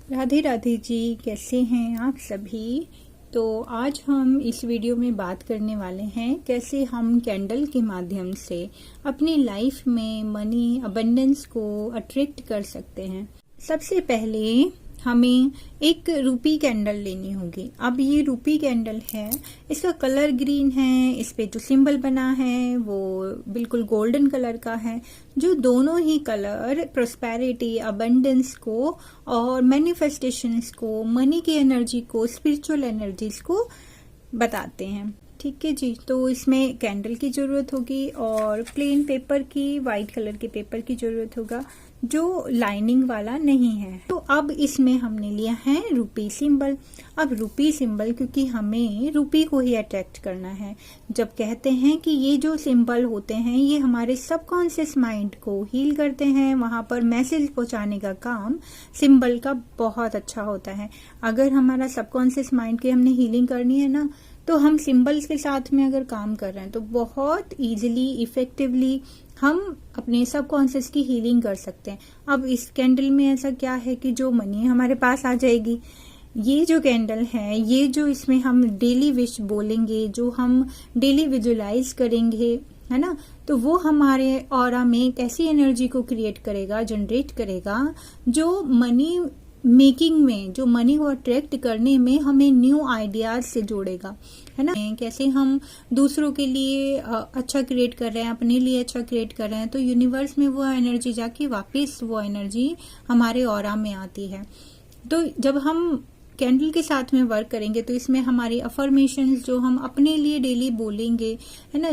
राधे राधे जी, कैसे हैं आप सभी। तो आज हम इस वीडियो में बात करने वाले हैं कैसे हम कैंडल के माध्यम से अपनी लाइफ में मनी अबंडेंस को अट्रैक्ट कर सकते हैं। सबसे पहले हमें एक रूपी कैंडल लेनी होगी। अब ये रूपी कैंडल है, इसका कलर ग्रीन है, इस पे जो सिंबल बना है वो बिल्कुल गोल्डन कलर का है, जो दोनों ही कलर प्रोस्पेरिटी, अबंडेंस को और मैनिफेस्टेशंस को, मनी की एनर्जी को, स्पिरिचुअल एनर्जीज को बताते हैं। ठीक है जी। तो इसमें कैंडल की जरूरत होगी और प्लेन पेपर की, व्हाइट कलर के पेपर की जरूरत होगा जो लाइनिंग वाला नहीं है। तो अब इसमें हमने लिया है रूपी सिंबल। अब रूपी सिंबल, क्योंकि हमें रूपी को ही अट्रैक्ट करना है। जब कहते हैं कि ये जो सिंबल होते हैं ये हमारे सबकॉन्शियस माइंड को हील करते हैं, वहां पर मैसेज पहुंचाने का काम सिंबल का बहुत अच्छा होता है। अगर हमारा सबकॉन्शियस माइंड की हमने हीलिंग करनी है ना, तो हम सिंबल्स के साथ में अगर काम कर रहे हैं तो बहुत इजीली, इफेक्टिवली हम अपने सबकॉन्शियस की हीलिंग कर सकते हैं। अब इस कैंडल में ऐसा क्या है कि जो मनी हमारे पास आ जाएगी। ये जो कैंडल है, ये जो इसमें हम डेली विश बोलेंगे, जो हम डेली विजुलाइज करेंगे, है ना, तो वो हमारे ऑरा में एक ऐसी एनर्जी को क्रिएट करेगा, जनरेट करेगा, जो मनी मेकिंग में, जो मनी को अट्रैक्ट करने में हमें न्यू आइडियाज से जोड़ेगा, है ना। कैसे हम दूसरों के लिए अच्छा क्रिएट कर रहे हैं, अपने लिए अच्छा क्रिएट कर रहे हैं, तो यूनिवर्स में वो एनर्जी जाके वापस वो एनर्जी हमारे ऑरा में आती है। तो जब हम कैंडल के साथ में वर्क करेंगे तो इसमें हमारी अफर्मेशंस जो हम अपने लिए डेली बोलेंगे, है ना,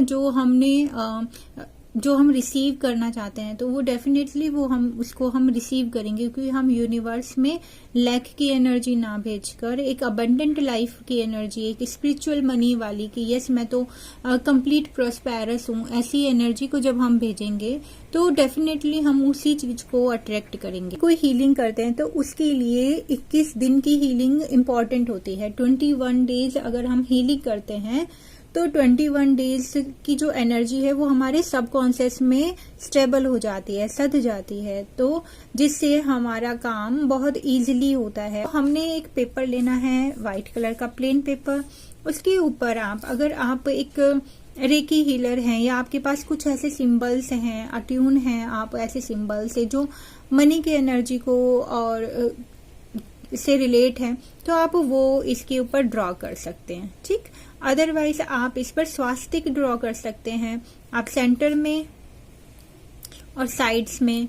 जो हम रिसीव करना चाहते हैं, तो वो डेफिनेटली वो उसको हम रिसीव करेंगे, क्योंकि हम यूनिवर्स में लैक की एनर्जी ना भेजकर एक अबंडेंट लाइफ की एनर्जी, एक स्पिरिचुअल मनी वाली कि यस मैं तो कंप्लीट प्रोस्पेरस हूँ, ऐसी एनर्जी को जब हम भेजेंगे तो डेफिनेटली हम उसी चीज को अट्रैक्ट करेंगे। कोई हीलिंग करते हैं तो उसके लिए 21 दिन की हीलिंग इम्पॉर्टेंट होती है। 21 डेज अगर हम हीलिंग करते हैं तो 21 डेज की जो एनर्जी है वो हमारे सबकॉन्शियस में स्टेबल हो जाती है, सध जाती है, तो जिससे हमारा काम बहुत इजीली होता है। हमने एक पेपर लेना है, व्हाइट कलर का प्लेन पेपर। उसके ऊपर अगर आप एक रेकी हीलर हैं या आपके पास कुछ ऐसे सिंबल्स हैं, अट्यून हैं आप ऐसे सिंबल्स से जो मनी की एनर्जी को और से रिलेट है, तो आप वो इसके ऊपर ड्रॉ कर सकते हैं। ठीक, अदरवाइज आप इस पर स्वास्तिक ड्रॉ कर सकते हैं। आप सेंटर में और साइड्स में,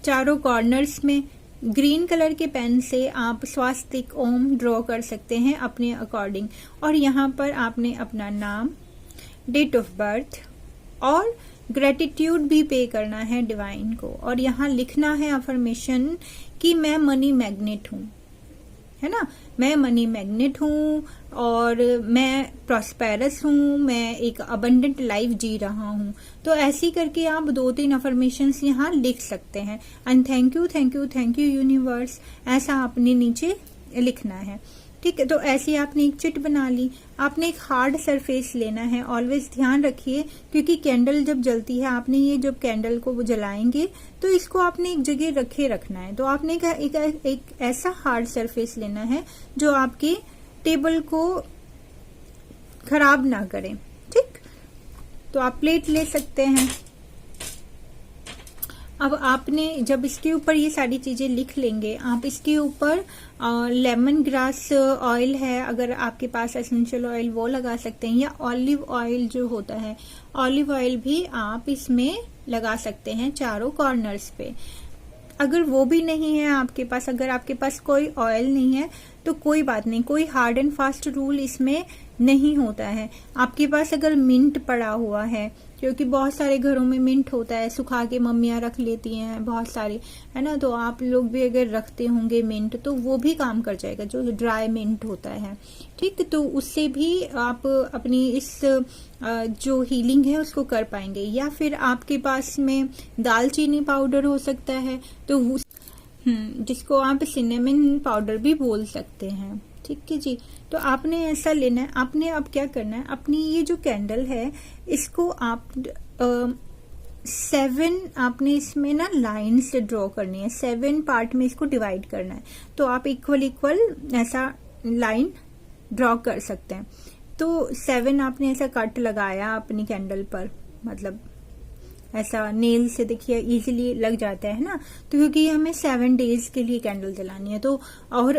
चारों कॉर्नर्स में ग्रीन कलर के पेन से आप स्वास्तिक ओम ड्रॉ कर सकते हैं अपने अकॉर्डिंग। और यहाँ पर आपने अपना नाम, डेट ऑफ बर्थ और ग्रेटिट्यूड भी पे करना है डिवाइन को। और यहाँ लिखना है अफर्मेशन कि मैं मनी मैग्नेट हूँ, है ना, मैं मनी मैग्नेट हूँ और मैं प्रॉस्पेरस हूँ, मैं एक अबंडेंट लाइफ जी रहा हूँ। तो ऐसी करके आप 2-3 अफर्मेशंस यहाँ लिख सकते हैं। And thank you, thank you, thank you universe, ऐसा आपने नीचे लिखना है। ठीक है, तो ऐसी आपने एक चिट बना ली। आपने एक हार्ड सरफेस लेना है। ऑलवेज ध्यान रखिए, क्योंकि कैंडल जब जलती है, आपने ये जब कैंडल को जलाएंगे तो इसको आपने एक जगह रखे रखना है। तो आपने एक ऐसा हार्ड सरफेस लेना है जो आपके टेबल को खराब ना करे। ठीक, तो आप प्लेट ले सकते हैं। अब आपने जब इसके ऊपर ये सारी चीजें लिख लेंगे, आप इसके ऊपर लेमन ग्रास ऑयल है, अगर आपके पास एसेंशियल ऑयल वो लगा सकते हैं, या ऑलिव ऑयल जो होता है, ऑलिव ऑयल भी आप इसमें लगा सकते हैं चारों कॉर्नर्स पे। अगर वो भी नहीं है आपके पास, अगर आपके पास कोई ऑयल नहीं है तो कोई बात नहीं, कोई हार्ड एंड फास्ट रूल इसमें नहीं होता है। आपके पास अगर मिंट पड़ा हुआ है, क्योंकि बहुत सारे घरों में मिंट होता है, सुखा के मम्मियां रख लेती हैं बहुत सारे, है ना, तो आप लोग भी अगर रखते होंगे मिंट तो वो भी काम कर जाएगा, जो ड्राई मिंट होता है। ठीक, तो उससे भी आप अपनी इस जो हीलिंग है उसको कर पाएंगे। या फिर आपके पास में दालचीनी पाउडर हो सकता है, तो जिसको आप सिनेमन पाउडर भी बोल सकते हैं। ठीक है जी, तो आपने ऐसा लेना है। आपने अब क्या करना है, अपनी ये जो कैंडल है इसको आप 7 आपने इसमें ना लाइन्स ड्रॉ करनी है, 7 पार्ट में इसको डिवाइड करना है। तो आप इक्वल ऐसा लाइन ड्रॉ कर सकते हैं। तो 7 आपने ऐसा कट लगाया अपनी कैंडल पर, मतलब ऐसा नेल से देखिए इजीली लग जाता है ना। तो क्योंकि हमें 7 डेज के लिए कैंडल जलानी है, तो और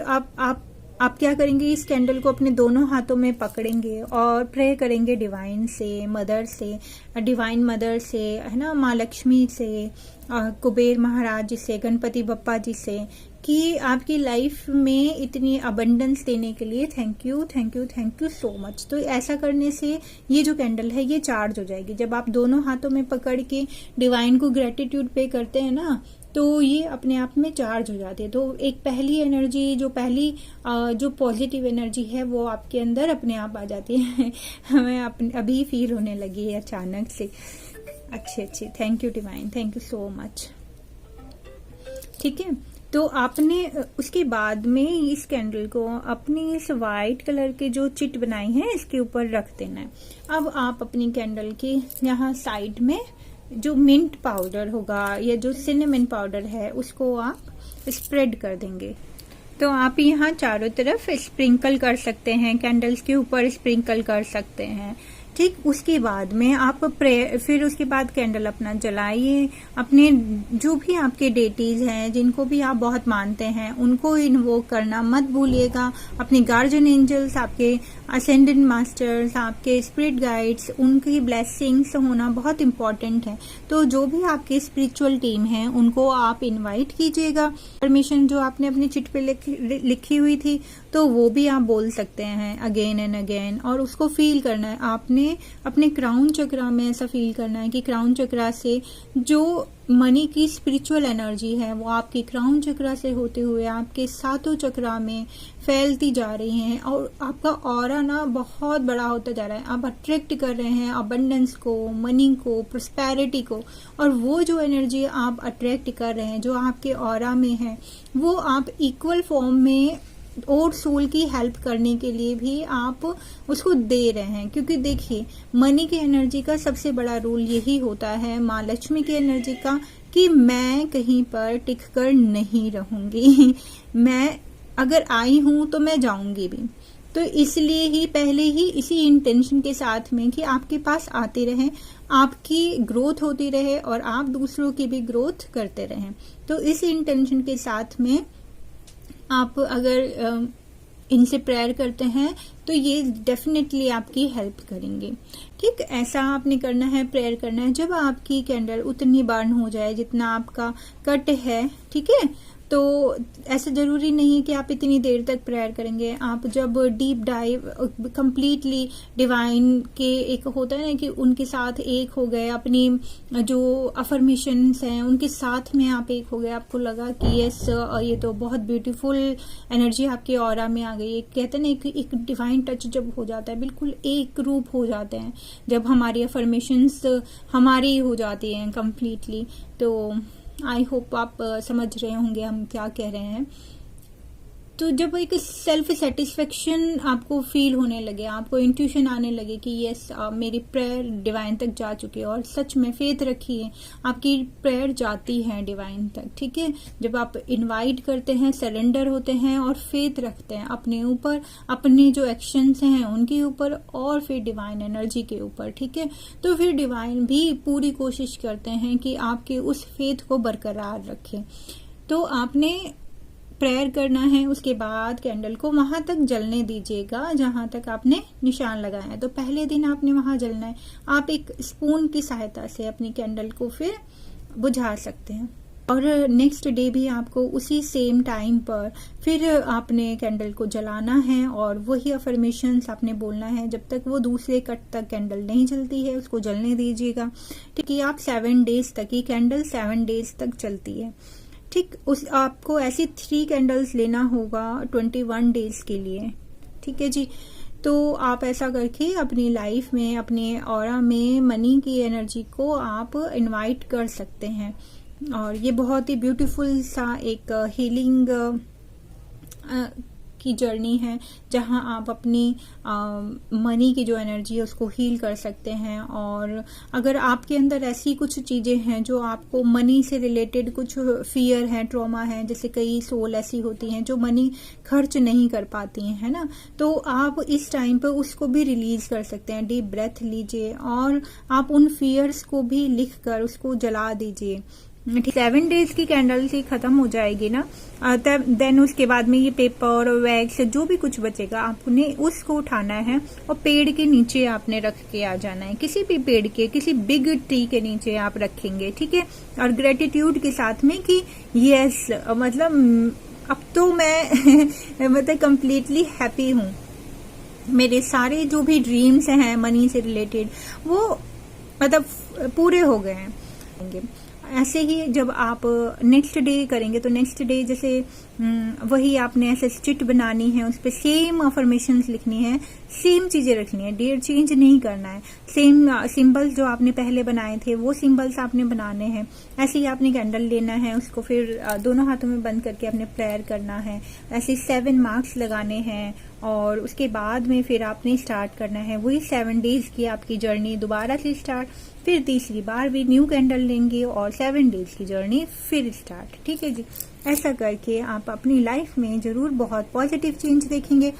आप क्या करेंगे, इस कैंडल को अपने दोनों हाथों में पकड़ेंगे और प्रे करेंगे डिवाइन से, मदर से, डिवाइन मदर से, है ना, माँ लक्ष्मी से, कुबेर महाराज जी से, गणपति बप्पा जी से, कि आपकी लाइफ में इतनी अबंडेंस देने के लिए thank you thank you thank you so much. तो ऐसा करने से ये जो कैंडल है ये चार्ज हो जाएगी। जब आप दोनों हाथों में पकड़ के डिवाइन को ग्रेटिट्यूड पे करते हैं ना, तो ये अपने आप में चार्ज हो जाती है। तो एक पहली एनर्जी, जो पॉजिटिव एनर्जी है वो आपके अंदर अपने आप आ जाती है। हमें अभी फील होने लगी है अचानक से। अच्छे thank you divine, thank you so much. ठीक है, तो आपने उसके बाद में इस कैंडल को अपनी इस वाइट कलर के जो चिट बनाई है इसके ऊपर रख देना है। अब आप अपनी कैंडल के यहाँ साइड में जो मिंट पाउडर होगा या जो सिनेमन पाउडर है उसको आप स्प्रेड कर देंगे। तो आप यहाँ चारों तरफ स्प्रिंकल कर सकते हैं, कैंडल्स के ऊपर स्प्रिंकल कर सकते हैं। ठीक, उसके बाद में आप फिर उसके बाद कैंडल अपना जलाइए। अपने जो भी आपके डेटीज हैं, जिनको भी आप बहुत मानते हैं, उनको इन्वोक करना मत भूलिएगा। अपने गार्जियन एंजल्स, आपके असेंडेंट मास्टर्स, आपके स्पिरिट गाइड्स, उनकी ब्लेसिंग्स होना बहुत इंपॉर्टेंट है। तो जो भी आपकी स्पिरिचुअल टीम है उनको आप इनवाइट कीजिएगा। परमिशन जो आपने अपनी चिट पे लिखी हुई थी तो वो भी आप बोल सकते हैं अगेन एंड अगेन, और उसको फील करना है। आपने अपने क्राउन चक्रा में ऐसा फील करना है कि क्राउन चक्रा से जो मनी की स्पिरिचुअल एनर्जी है वो आपके क्राउन चक्रा से होते हुए आपके सातों चक्रा में फैलती जा रही है, और आपका ऑरा ना बहुत बड़ा होता जा रहा है। आप अट्रैक्ट कर रहे हैं अबंडेंस को, मनी को, प्रोस्पेरिटी को, और वो जो एनर्जी आप अट्रैक्ट कर रहे हैं जो आपके ऑरा में है वो आप इक्वल फॉर्म में और सोल की हेल्प करने के लिए भी आप उसको दे रहे हैं। क्योंकि देखिए, मनी की एनर्जी का सबसे बड़ा रूल यही होता है, माँ लक्ष्मी की एनर्जी का, कि मैं कहीं पर टिक कर नहीं रहूंगी। मैं अगर आई हूं तो मैं जाऊंगी भी। तो इसलिए ही पहले ही इसी इंटेंशन के साथ में कि आपके पास आते रहे, आपकी ग्रोथ होती रहे और आप दूसरों की भी ग्रोथ करते रहें। तो इस इंटेंशन के साथ में आप अगर इनसे प्रेयर करते हैं तो ये डेफिनेटली आपकी हेल्प करेंगे। ठीक, ऐसा आपने करना है, प्रेयर करना है। जब आपकी कैंडल उतनी बर्न हो जाए जितना आपका कट है, ठीक है, तो ऐसा जरूरी नहीं कि आप इतनी देर तक प्रेयर करेंगे। आप जब डीप डाइव कंप्लीटली डिवाइन के एक होता है ना कि उनके साथ एक हो गए, अपनी जो अफर्मेशंस हैं उनके साथ में आप एक हो गए, आपको लगा कि यस ये तो बहुत ब्यूटीफुल एनर्जी आपके ऑरा में आ गई। कहते हैं ना एक डिवाइन टच जब हो जाता है, बिल्कुल एक रूप हो जाते हैं जब हमारी अफर्मेशंस हमारी हो जाती हैं कंप्लीटली। तो आई होप आप समझ रहे होंगे हम क्या कह रहे हैं। तो जब एक सेल्फ सेटिस्फेक्शन आपको फील होने लगे, आपको इंट्यूशन आने लगे कि यस मेरी प्रेयर डिवाइन तक जा चुकी है, और सच में फेथ रखिए आपकी प्रेयर जाती है डिवाइन तक। ठीक है, जब आप इनवाइट करते हैं, सरेंडर होते हैं और फेथ रखते हैं अपने ऊपर, अपने जो एक्शंस हैं उनके ऊपर, और फिर डिवाइन एनर्जी के ऊपर, ठीक है, तो फिर डिवाइन भी पूरी कोशिश करते हैं कि आपके उस फेथ को बरकरार रखें। तो आपने प्रेयर करना है, उसके बाद कैंडल को वहां तक जलने दीजिएगा जहां तक आपने निशान लगाया है। तो पहले दिन आपने वहां जलना है। आप एक स्पून की सहायता से अपनी कैंडल को फिर बुझा सकते हैं, और नेक्स्ट डे भी आपको उसी सेम टाइम पर फिर आपने कैंडल को जलाना है, और वही अफर्मेशंस आपने बोलना है जब तक वो दूसरे कट तक कैंडल नहीं जलती है, उसको जलने दीजिएगा। ठीक है, आप 7 डेज तक, ये कैंडल 7 डेज तक चलती है। ठीक, उस आपको ऐसी 3 कैंडल्स लेना होगा 21 डेज के लिए। ठीक है जी, तो आप ऐसा करके अपनी लाइफ में, अपने ऑरा में मनी की एनर्जी को आप इनवाइट कर सकते हैं, और ये बहुत ही ब्यूटीफुल सा एक हीलिंग की जर्नी है जहां आप अपनी मनी की जो एनर्जी है उसको हील कर सकते हैं। और अगर आपके अंदर ऐसी कुछ चीजें हैं जो आपको मनी से रिलेटेड कुछ फियर है, ट्रॉमा है, जैसे कई सोल ऐसी होती हैं जो मनी खर्च नहीं कर पाती हैं, है ना, तो आप इस टाइम पर उसको भी रिलीज कर सकते हैं। डीप ब्रेथ लीजिए और आप उन फियर्स को भी लिख कर उसको जला दीजिए। 7 डेज की कैंडल से खत्म हो जाएगी ना, तब देन उसके बाद में ये पेपर और वैक्स जो भी कुछ बचेगा आपने उसको उठाना है और पेड़ के नीचे आपने रख के आ जाना है। किसी भी पेड़ के, किसी बिग ट्री के नीचे आप रखेंगे, ठीक है, और ग्रेटिट्यूड के साथ में कि यस, मतलब अब तो मैं मतलब कंप्लीटली हैप्पी हूँ, मेरे सारे जो भी ड्रीम्स हैं मनी से रिलेटेड वो मतलब पूरे हो गए हैं। ऐसे ही जब आप नेक्स्ट डे करेंगे तो नेक्स्ट डे जैसे वही आपने ऐसे स्ट्रिट बनानी है, उस पर सेम अफर्मेशंस लिखनी है, सेम चीजें रखनी है, डेट चेंज नहीं करना है। सेम सिंबल्स जो आपने पहले बनाए थे वो सिंबल्स आपने बनाने हैं। ऐसे ही आपने कैंडल लेना है, उसको फिर दोनों हाथों में बंद करके आपने प्रेयर करना है। ऐसे 7 मार्क्स लगाने हैं और उसके बाद में फिर आपने स्टार्ट करना है वही 7 डेज की आपकी जर्नी दोबारा से स्टार्ट। फिर तीसरी बार भी न्यू कैंडल लेंगे और 7 डेज की जर्नी फिर स्टार्ट, ठीक है जी। ऐसा करके आप अपनी लाइफ में जरूर बहुत पॉजिटिव चेंज देखेंगे।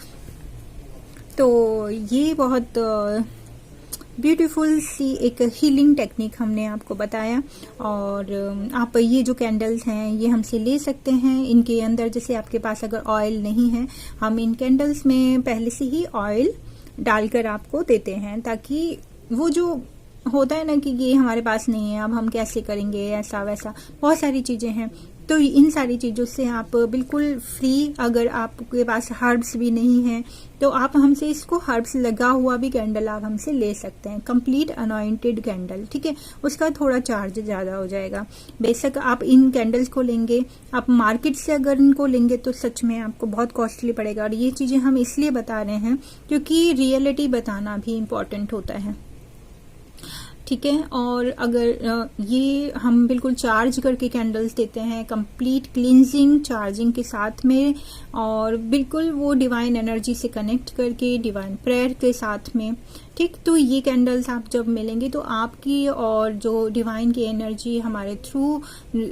तो ये बहुत ब्यूटीफुल सी एक हीलिंग टेक्निक हमने आपको बताया। और आप ये जो कैंडल्स हैं ये हमसे ले सकते हैं। इनके अंदर जैसे आपके पास अगर ऑयल नहीं है, हम इन कैंडल्स में पहले से ही ऑयल डालकर आपको देते हैं, ताकि वो जो होता है ना कि ये हमारे पास नहीं है, अब हम कैसे करेंगे, ऐसा वैसा बहुत सारी चीजें हैं, तो इन सारी चीजों से आप बिल्कुल फ्री। अगर आपके पास हर्ब्स भी नहीं है तो आप हमसे इसको हर्ब्स लगा हुआ भी कैंडल आप हमसे ले सकते हैं, कंप्लीट अनॉइंटेड कैंडल, ठीक है। उसका थोड़ा चार्ज ज्यादा हो जाएगा। बेशक आप इन कैंडल्स को लेंगे, आप मार्केट से अगर इनको लेंगे तो सच में आपको बहुत कॉस्टली पड़ेगा। और ये चीजें हम इसलिए बता रहे हैं क्योंकि रियलिटी बताना भी इम्पोर्टेंट होता है, ठीक है। और अगर ये हम बिल्कुल चार्ज करके कैंडल्स देते हैं, कंप्लीट क्लींजिंग चार्जिंग के साथ में, और बिल्कुल वो डिवाइन एनर्जी से कनेक्ट करके डिवाइन प्रेयर के साथ में, ठीक। तो ये कैंडल्स आप जब मिलेंगे तो आपकी और जो डिवाइन की एनर्जी हमारे थ्रू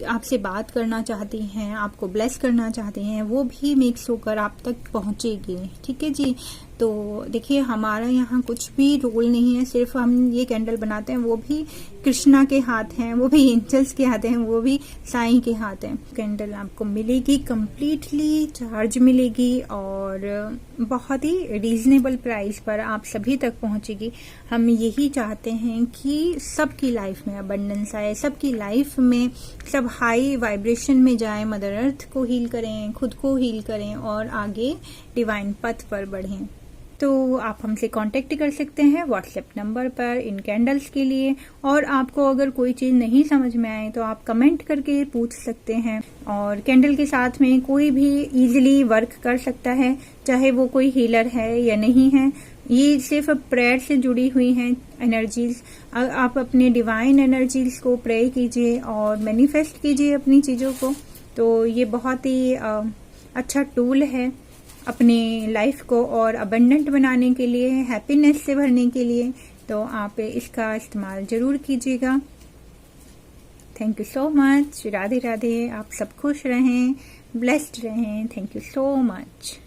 आपसे बात करना चाहती हैं, आपको ब्लेस करना चाहते हैं, वो भी मिक्स होकर आप तक पहुंचेगी, ठीक है जी। तो देखिए हमारा यहाँ कुछ भी रोल नहीं है, सिर्फ हम ये कैंडल बनाते हैं, वो भी कृष्णा के हाथ हैं, वो भी एंजल्स के हाथ हैं, वो भी साईं के हाथ हैं। कैंडल आपको मिलेगी कंप्लीटली चार्ज मिलेगी और बहुत ही रीजनेबल प्राइस पर आप सभी तक पहुंचेगी। हम यही चाहते हैं कि सबकी लाइफ में अबंडेंस आए, सबकी लाइफ में सब हाई वाइब्रेशन में जाए, मदर अर्थ को हील करें, खुद को हील करें और आगे डिवाइन पथ पर बढ़ें। तो आप हमसे कांटेक्ट कर सकते हैं व्हाट्सएप नंबर पर इन कैंडल्स के लिए। और आपको अगर कोई चीज नहीं समझ में आए तो आप कमेंट करके पूछ सकते हैं। और कैंडल के साथ में कोई भी इजीली वर्क कर सकता है, चाहे वो कोई हीलर है या नहीं है। ये सिर्फ प्रेयर से जुड़ी हुई हैं एनर्जीज। आप अपने डिवाइन एनर्जीज को प्रे कीजिए और मैनिफेस्ट कीजिए अपनी चीजों को। तो ये बहुत ही अच्छा टूल है अपनी लाइफ को और अबंडेंट बनाने के लिए, हैप्पीनेस से भरने के लिए। तो आप इसका इस्तेमाल जरूर कीजिएगा। Thank you so much. Radhe Radhe. आप सब खुश रहें, ब्लेस्ड रहें। Thank you so much.